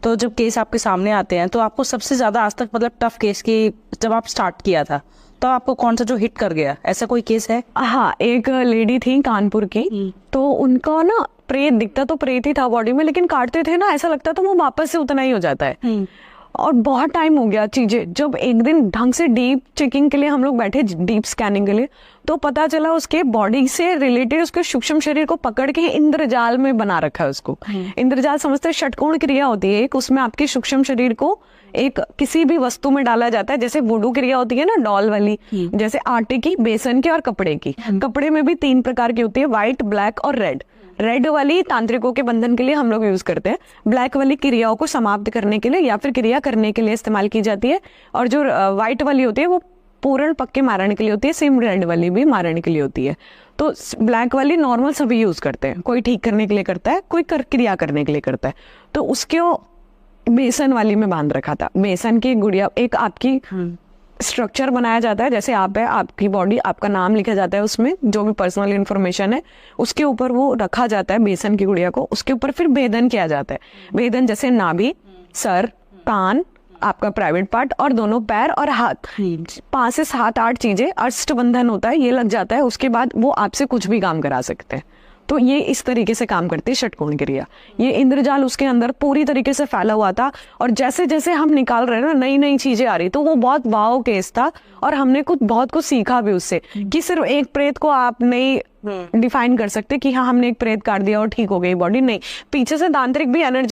तो जब केस आपके सामने आते हैं तो आपको सबसे ज्यादा आज तक मतलब टफ केस की जब आप स्टार्ट किया था तो आपको कौन सा जो हिट कर गया, ऐसा कोई केस है? हाँ, एक लेडी थी कानपुर की, तो उनका ना प्रेत दिखता तो प्रेत ही था बॉडी में, लेकिन काटते थे ना ऐसा लगता था वो वापस से उतना ही हो जाता है। और बहुत टाइम हो गया चीजें, जब एक दिन ढंग से डीप चेकिंग के लिए हम लोग बैठे, डीप स्कैनिंग के लिए, तो पता चला उसके बॉडी से रिलेटेड उसके सूक्ष्म शरीर को पकड़ के इंद्रजाल में बना रखा है उसको। इंद्रजाल समझते हैं, षटकोण क्रिया होती है एक, उसमें आपके सूक्ष्म शरीर को एक किसी भी वस्तु में डाला जाता है, जैसे वुडू क्रिया होती है ना डॉल वाली, जैसे आटे की, बेसन की और कपड़े की। कपड़े में भी 3 प्रकार की होती है, व्हाइट, ब्लैक और रेड। रेड वाली तांत्रिकों के बंधन के लिए हम लोग यूज करते हैं, ब्लैक वाली क्रियाओं को समाप्त करने के लिए या फिर क्रिया करने के लिए इस्तेमाल की जाती है, और जो व्हाइट वाली होती है वो पूर्ण पक्के मारने के लिए होती है, सेम रेड वाली भी मारने के लिए होती है। तो ब्लैक वाली नॉर्मल सभी यूज करते हैं, कोई ठीक करने के लिए करता है, कोई क्रिया करने के लिए करता है। तो उसके बेसन वाली में बांध रखा था। बेसन की गुड़िया, एक आपकी स्ट्रक्चर बनाया जाता है, जैसे आप है, आपकी बॉडी, आपका नाम लिखा जाता है उसमें, जो भी पर्सनल इन्फॉर्मेशन है उसके ऊपर वो रखा जाता है बेसन की गुड़िया को। उसके ऊपर फिर भेदन किया जाता है। भेदन जैसे नाभि, सर, कान, आपका प्राइवेट पार्ट और दोनों पैर और हाथ, 5 से 7-8 चीजें, अष्टबंधन होता है, ये लग जाता है। उसके बाद वो आपसे कुछ भी काम करा सकते हैं। तो ये इस तरीके से काम करती है षटकोण क्रिया। ये इंद्रजाल उसके अंदर पूरी तरीके से फैला हुआ था, और जैसे जैसे हम निकाल रहे हैं ना, नई नई चीजें आ रही, तो वो बहुत वाव केस था। और हमने बहुत कुछ सीखा भी उससे, कि सिर्फ एक प्रेत को आप नहीं डिफाइन कर सकते कि हाँ हमने एक प्रेत काट दिया और ठीक हो गई बॉडी, नहीं, पीछे से तांत्रिक भी एनर्जी